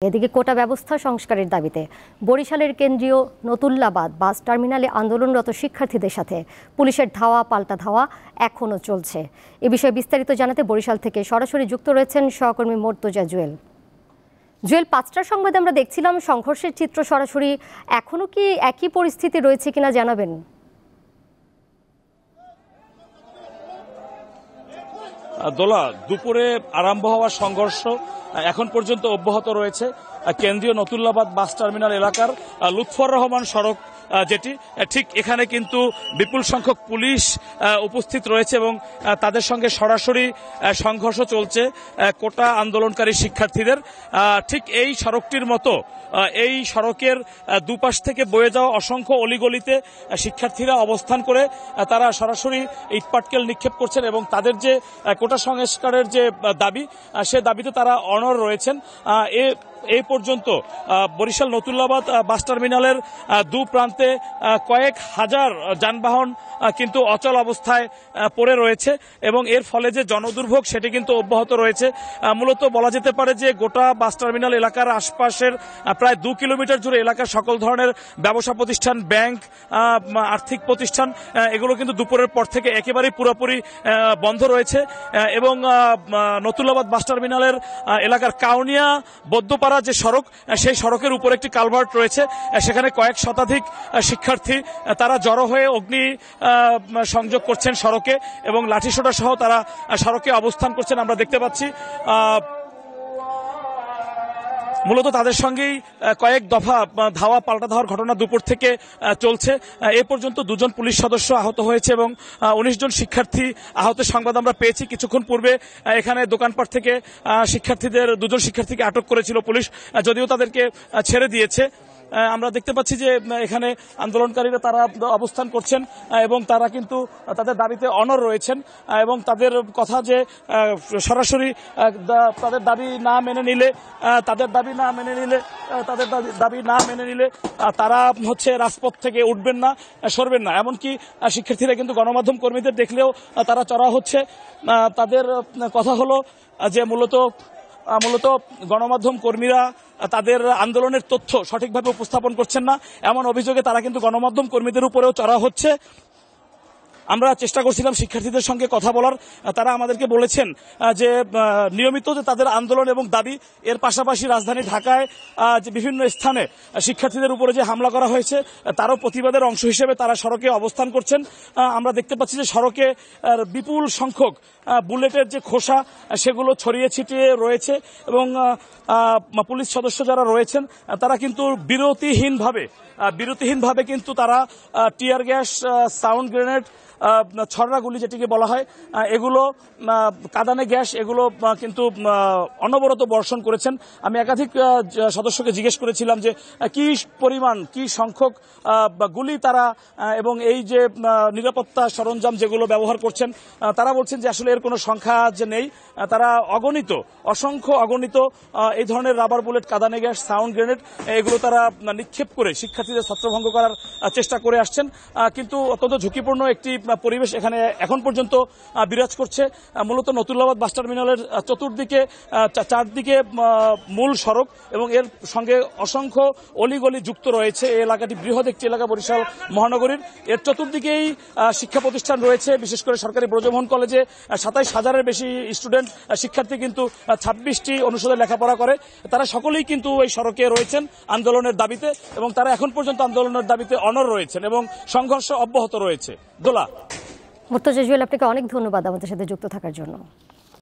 এদিকে কোটা ব্যবস্থা সংস্কারের দাবিতে বরিশালের কেন্দ্রীয় নতুল্লাবাদ বাস টার্মিনালে আন্দোলনরত শিক্ষার্থীদের সাথে পুলিশের ধাওয়া পাল্টা ধাওয়া এখনও চলছে। এ বিষয়ে বিস্তারিত জানাতে বরিশাল থেকে সরাসরি যুক্ত রয়েছেন সহকর্মী মর্তুজা জুয়েল। ৫টার সংবাদে আমরা দেখছিলাম সংঘর্ষের চিত্র সরাসরি, এখনও কি একই পরিস্থিতি রয়েছে কিনা জানাবেন। দোলা, দুপুরে আরম্ভ হওয়া সংঘর্ষ এখন পর্যন্ত অব্যাহত রয়েছে। কেন্দ্রীয় নতুল্লাবাদ বাস টার্মিনাল এলাকার লুৎফর রহমান সড়ক যেটি, ঠিক এখানে কিন্তু বিপুল সংখ্যক পুলিশ উপস্থিত রয়েছে এবং তাদের সঙ্গে সরাসরি সংঘর্ষ চলছে কোটা আন্দোলনকারী শিক্ষার্থীদের। ঠিক এই সড়কটির মতো এই সড়কের দুপাশ থেকে বয়ে যাওয়া অসংখ্য অলিগলিতে শিক্ষার্থীরা অবস্থান করে তারা সরাসরি ইটপাটকেল নিক্ষেপ করছেন এবং তাদের যে কোটা সংস্কারের যে দাবি, সে দাবিতে তারা অনড় রয়েছেন। এই পর্যন্ত বরিশাল নতুল্লাবাদ বাস টার্মিনালের দু প্রান্তে কয়েক হাজার যানবাহন কিন্তু অচল অবস্থায় পড়ে রয়েছে এবং এর ফলে যে জনদুর্ভোগ সেটি কিন্তু অব্যাহত রয়েছে। মূলত বলা যেতে পারে যে গোটা বাস টার্মিনাল এলাকার আশপাশের প্রায় 2 কিলোমিটার জুড়ে এলাকার সকল ধরনের ব্যবসা প্রতিষ্ঠান, ব্যাংক, আর্থিক প্রতিষ্ঠান এগুলো কিন্তু দুপুরের পর থেকে একেবারেই পুরোপুরি বন্ধ রয়েছে এবং নতুল্লাবাদ বাস টার্মিনালের এলাকার কাউনিয়া বৌদ্ধপাড়া যে সড়ক, সেই সড়কের উপর একটি কালভার্ট রয়েছে, সেখানে কয়েক শতাধিক শিক্ষার্থী তারা জড়ো হয়ে অগ্নি সংযোগ করছেন সড়কে এবং লাঠিসোঁটা সহ তারা সড়কে অবস্থান করছেন। আমরা দেখতে পাচ্ছি মূলত তাদের সঙ্গেই কয়েক দফা ধাওয়া পাল্টা ধাওয়ার ঘটনা দুপুর থেকে চলছে। এ পর্যন্ত 2 জন পুলিশ সদস্য আহত হয়েছে এবং 19 জন শিক্ষার্থী আহতের সংবাদ আমরা পেয়েছি। কিছুক্ষণ পূর্বে এখানে দোকানপাট থেকে শিক্ষার্থীদের 2 জন শিক্ষার্থীকে আটক করেছিল পুলিশ, যদিও তাদেরকে ছেড়ে দিয়েছে। আমরা দেখতে পাচ্ছি যে এখানে আন্দোলনকারীরা তারা অবস্থান করছেন এবং তারা কিন্তু তাদের দাবিতে অনড় রয়েছেন এবং তাদের কথা যে সরাসরি তাদের দাবি না মেনে নিলে তারা রাজপথ থেকে উঠবেন না, সরবেন না। এমনকি শিক্ষার্থীরা কিন্তু গণমাধ্যম কর্মীদের দেখলেও তারা চড়া হচ্ছে। তাদের কথা হলো যে মূলত গণমাধ্যম কর্মীরা তাদের আন্দোলনের তথ্য সঠিকভাবে উপস্থাপন করছেন না, এমন অভিযোগে তারা কিন্তু গণমাধ্যম কর্মীদের উপরেও চড়া হচ্ছে। আমরা চেষ্টা করছিলাম শিক্ষার্থীদের সঙ্গে কথা বলার, তারা আমাদেরকে বলেছেন যে নিয়মিত যে তাদের আন্দোলন এবং দাবি, এর পাশাপাশি রাজধানী ঢাকায় যে বিভিন্ন স্থানে শিক্ষার্থীদের উপরে যে হামলা করা হয়েছে তারও প্রতিবাদের অংশ হিসেবে তারা সড়কে অবস্থান করছেন। আমরা দেখতে পাচ্ছি যে সড়কে বিপুল সংখ্যক বুলেটের যে খোসা সেগুলো ছড়িয়ে ছিটিয়ে রয়েছে এবং পুলিশ সদস্য যারা রয়েছেন তারা কিন্তু বিরতিহীনভাবে কিন্তু তারা টিয়ার গ্যাস, সাউন্ড গ্রেনেড, ছড়রা গুলি যেটিকে বলা হয়, এগুলো কাঁদানে গ্যাস এগুলো কিন্তু অনবরত বর্ষণ করেছেন। আমি একাধিক সদস্যকে জিজ্ঞেস করেছিলাম যে কি সংখ্যক গুলি তারা এবং এই যে নিরাপত্তা সরঞ্জাম যেগুলো ব্যবহার করছেন, তারা বলছেন যে আসলে এর কোনো সংখ্যা যে নেই, তারা অসংখ্য অগণিত এই ধরনের রাবার বুলেট, কাঁদানে গ্যাস, সাউন্ড গ্রেনেড এগুলো তারা নিক্ষেপ করে শিক্ষার্থীদের ছত্রভঙ্গ করার চেষ্টা করে আসছেন। কিন্তু অত্যন্ত ঝুঁকিপূর্ণ একটি পরিবেশ এখানে এখন পর্যন্ত বিরাজ করছে। মূলত নতুল্লাবাদ বাস টার্মিনালের চারদিকে মূল সড়ক এবং এর সঙ্গে অসংখ্য অলিগলি যুক্ত রয়েছে। এই এলাকাটি বৃহৎ একটি এলাকা বরিশাল মহানগরীর। এর চতুর্দিকেই শিক্ষা প্রতিষ্ঠান রয়েছে, বিশেষ করে সরকারি ব্রজমোহন কলেজে 27,000-এর বেশি শিক্ষার্থী কিন্তু 26টি অনুষদে লেখাপড়া করে। তারা সকলেই কিন্তু এই সড়কে রয়েছেন আন্দোলনের দাবিতে এবং তারা এখন পর্যন্ত আন্দোলনের দাবিতে অনড় রয়েছেন এবং সংঘর্ষ অব্যাহত রয়েছে। দোলা, মর্তুজা জুয়েল, আপনাকে অনেক ধন্যবাদ আমাদের সাথে যুক্ত থাকার জন্য।